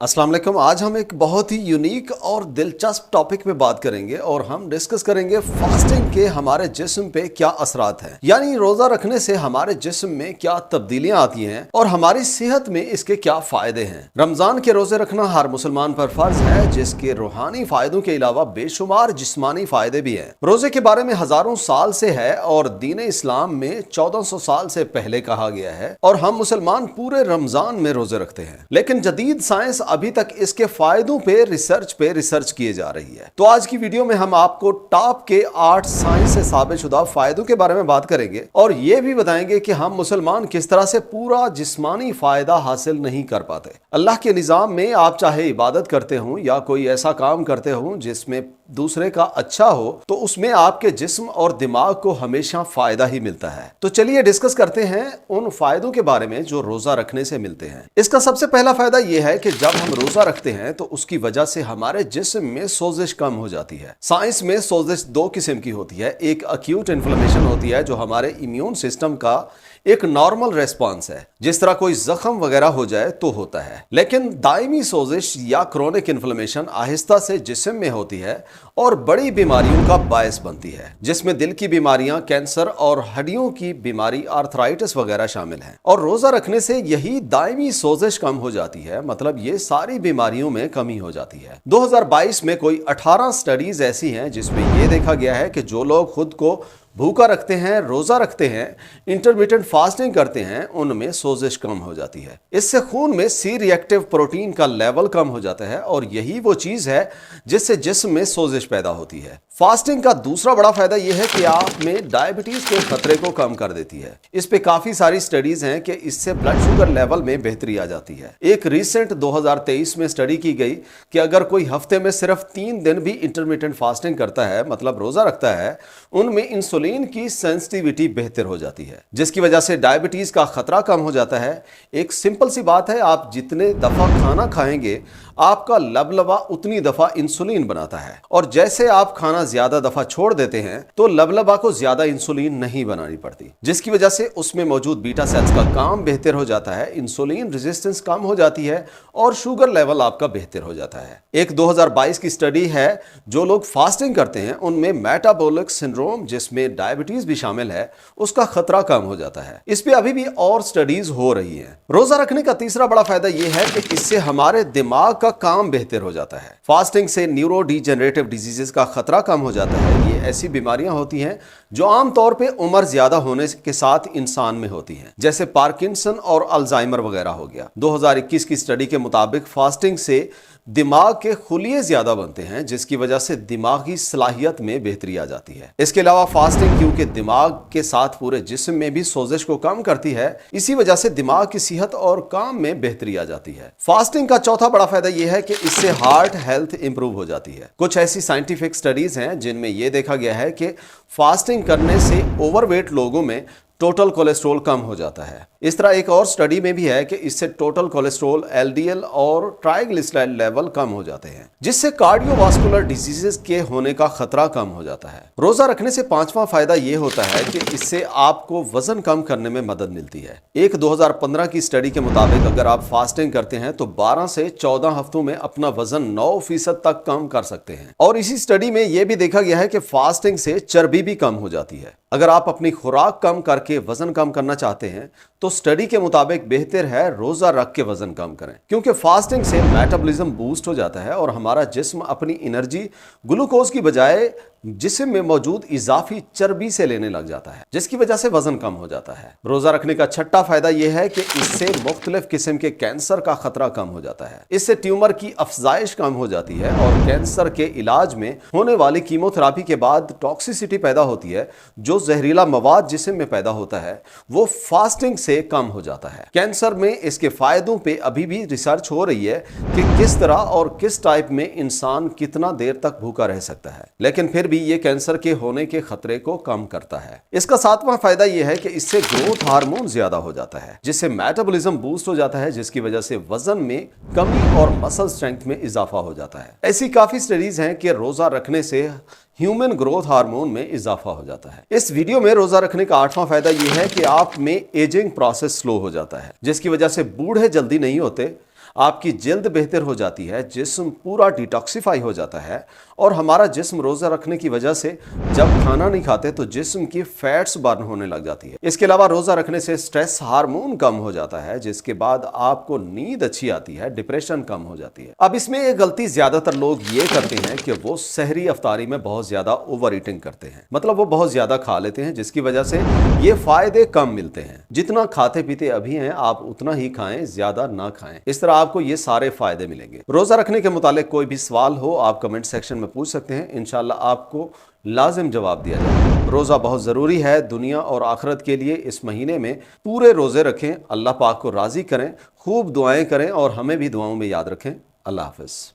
अस्सलाम वालेकुम। आज हम एक बहुत ही यूनिक और दिलचस्प टॉपिक पे बात करेंगे और हम डिस्कस करेंगे फास्टिंग के हमारे जिस्म पे क्या असरात हैं, यानी रोजा रखने से हमारे जिस्म में क्या तब्दीलियां आती हैं और हमारी सेहत में इसके क्या फायदे हैं। रमजान के रोजे रखना हर मुसलमान पर फर्ज है, जिसके रूहानी फायदों के अलावा बेशुमार जिस्मानी फायदे भी हैं। रोजे के बारे में हजारों साल से है और दीन इस्लाम में 1400 साल से पहले कहा गया है और हम मुसलमान पूरे रमजान में रोजे रखते हैं। लेकिन जदीद साइंस अभी तक इसके फायदों पे रिसर्च किए जा रही है। तो आज की वीडियो में हम आपको टॉप के 8 साइंस से साबित शुदा फायदों के बारे में बात करेंगे और ये भी बताएंगे कि हम मुसलमान किस तरह से पूरा जिस्मानी फायदा हासिल नहीं कर पाते। अल्लाह के निजाम में आप चाहे इबादत करते हो या कोई ऐसा काम करते हो जिसमें दूसरे का अच्छा हो, तो उसमें आपके जिस्म और दिमाग को हमेशा फायदा ही मिलता है। तो चलिए डिस्कस करते हैं उन फायदों के बारे में जो रोजा रखने से मिलते हैं। इसका सबसे पहला फायदा यह है कि जब हम रोजा रखते हैं तो उसकी वजह से हमारे जिस्म में सोजिश कम हो जाती है। साइंस में सोजिश दो किस्म की होती है। एक अक्यूट इन्फ्लेमेशन होती है जो हमारे इम्यून सिस्टम का एक नॉर्मल रेस्पॉन्स है, जिस तरह कोई जख्म वगैरह हो जाए तो होता है। लेकिन दायमी सोजिश या क्रोनिक इन्फ्लेमेशन आहिस्ता से जिस्म में होती है और बड़ी बीमारियों का बायस बनती है, जिसमें दिल की बीमारियां, कैंसर और हड्डियों की बीमारी, आर्थराइटिस वगैरह शामिल हैं। और रोजा रखने से यही दायमी सोजिश कम हो जाती है, मतलब ये सारी बीमारियों में कमी हो जाती है। 2022 में कोई 18 स्टडीज ऐसी हैं जिसमें यह देखा गया है कि जो लोग खुद को भूखा रखते हैं, रोजा रखते हैं, इंटरमिटेंट फास्टिंग करते हैं, उनमें सोजिश कम हो जाती है। इससे खून में सी रिएक्टिव प्रोटीन का लेवल कम हो जाता है और यही वो चीज है जिससे जिस्म में सोजिश पैदा होती है। फास्टिंग का दूसरा बड़ा फायदा यह है कि आप में डायबिटीज के खतरे को कम कर देती है। इस पे काफी सारी स्टडीज हैं कि इससे ब्लड शुगर लेवल में बेहतरी आ जाती है। एक रिसेंट 2023 में स्टडी की गई कि अगर कोई हफ्ते में सिर्फ 3 दिन भी इंटरमिटेंट फास्टिंग करता है, मतलब रोजा रखता है, उनमें इंसुलिन की सेंसिटिविटी बेहतर हो जाती है, जिसकी वजह से डायबिटीज का खतरा कम हो जाता है। एक सिंपल सी बात है, आप जितने दफा खाना खाएंगे आपका लबलबा उतनी दफा इंसुलिन बनाता है और जैसे आप खाना ज्यादा दफा छोड़ देते हैं तो लबलबा को ज्यादा इंसुलिन नहीं बनानी पड़ती, जिसकी वजह से उसमें मौजूद बीटा सेल्स का काम बेहतर हो जाता है, इंसुलिन रेजिस्टेंस कम हो जाती है और शुगर लेवल आपका बेहतर हो जाता है। एक 2022 की स्टडी है, जो लोग फास्टिंग करते हैं उनमें मेटाबॉलिक सिंड्रोम, जिसमें डायबिटीज भी शामिल है, उसका खतरा कम हो जाता है। इस पे अभी भी और स्टडीज हो रही हैं। रोजा रखने का तीसरा बड़ा फायदा यह है कि इससे हमारे दिमाग का काम बेहतर हो जाता है। फास्टिंग से न्यूरो डिजेनरेटिव डिजीजेस का खतरा कम हो जाता है। ये ऐसी बीमारियां होती हैं जो आमतौर पे उम्र ज्यादा होने के साथ इंसान में होती हैं, जैसे पार्किंसन और अल्जाइमर वगैरह हो गया। 2021 की स्टडी के मुताबिक फास्टिंग से दिमाग के खुलिये ज्यादा बनते हैं, जिसकी वजह से दिमागी सलाहियत में बेहतरी आ जाती है। इसके अलावा फास्टिंग क्योंकि दिमाग के साथ पूरे जिस्म में भी सोजिश को कम करती है, इसी वजह से दिमाग की सेहत और काम में बेहतरी आ जाती है। फास्टिंग का चौथा बड़ा फायदा यह है कि इससे हार्ट हेल्थ इंप्रूव हो जाती है। कुछ ऐसी साइंटिफिक स्टडीज हैं जिनमें यह देखा गया है कि फास्टिंग करने से ओवरवेट लोगों में टोटल कोलेस्ट्रॉल कम हो जाता है। इस तरह एक और स्टडी में भी है कि इससे टोटल कोलेस्ट्रॉल, एलडीएल और ट्राइग्लिसराइड लेवल कम हो जाते हैं, जिससे कार्डियोवास्कुलर डिजीजेस के होने का खतरा कम हो जाता है। रोजा रखने से पांचवा फायदा यह होता है कि इससे आपको वजन कम करने में मदद मिलती है। एक 2015 की स्टडी के मुताबिक अगर आप फास्टिंग करते हैं तो 12 से 14 हफ्तों में अपना वजन 9% तक कम कर सकते हैं। और इसी स्टडी में यह भी देखा गया है कि फास्टिंग से चर्बी भी कम हो जाती है। अगर आप अपनी खुराक कम करके वजन कम करना चाहते हैं तो स्टडी के मुताबिक बेहतर है रोजा रख के वजन कम करें, क्योंकि फास्टिंग से मेटाबॉलिज्म बूस्ट हो जाता है और हमारा जिस्म अपनी एनर्जी ग्लूकोज की बजाय जिस्म में मौजूद इजाफी चर्बी से लेने लग जाता है, जिसकी वजह से वजन कम हो जाता है। रोजा रखने का छठा फायदा यह है कि इससे मुख्तलिफ किस्म के कैंसर का खतरा कम हो जाता है। इससे ट्यूमर की अफजाइश कम हो जाती है और कैंसर के इलाज में होने वाली कीमोथेरापी के बाद टॉक्सिसिटी पैदा होती है, जो जहरीला मवाद जिस्म में पैदा होता है, वो फास्टिंग से कम हो जाता है। कैंसर में इसके फायदों पे अभी भी रिसर्च हो रही है कि किस तरह और किस टाइप में इंसान कितना देर तक भूखा रह सकता है, लेकिन फिर भी ये कैंसर के होने के खतरे को कम करता है। इसका सातवां फायदा यह है कि इससे ग्रोथ हार्मोन ज्यादा हो जाता है, जिससे मेटाबॉलिज्म बूस्ट हो जाता है, जिसकी वजह से वजन में कमी और मसल स्ट्रेंथ में इजाफा हो जाता है। ऐसी काफी स्टडीज हैं कि रोजा रखने से ह्यूमन ग्रोथ हार्मोन में इजाफा हो जाता है। इस वीडियो में रोजा रखने का आठवां फायदा यह है कि आप में एजिंग प्रोसेस स्लो हो जाता है, जिसकी वजह से बूढ़े जल्दी नहीं होते। आपकी जल्द बेहतर हो जाती है, जिस्म पूरा डिटॉक्सिफाई हो जाता है। और हमारा जिस्म रोज़ा रखने की वजह से जब खाना नहीं खाते तो जिस्म की फैट्स बर्न होने लग जाती है। इसके अलावा रोज़ा रखने से स्ट्रेस हार्मोन कम हो जाता है, जिसके बाद आपको नींद अच्छी आती है, डिप्रेशन कम हो जाती है। अब इसमें एक गलती ज़्यादातर लोग ये करते हैं कि वो सहरी अफ्तारी में बहुत ज़्यादा ओवर ईटिंग करते हैं, मतलब वो बहुत ज़्यादा खा लेते हैं, जिसकी वजह से ये फ़ायदे कम मिलते हैं। जितना खाते पीते अभी हैं आप उतना ही खाएं, ज़्यादा ना खाएं। इस तरह आपको ये सारे फ़ायदे मिलेंगे। रोज़ा रखने के मुतालिक कोई भी सवाल हो आप कमेंट सेक्शन में पूछ सकते हैं, इंशाल्लाह आपको लाजिम जवाब दिया जाए। रोज़ा बहुत ज़रूरी है दुनिया और आखिरत के लिए। इस महीने में पूरे रोज़े रखें, अल्लाह पाक को राज़ी करें, खूब दुआएं करें और हमें भी दुआओं में याद रखें। अल्लाह हाफ़िज़।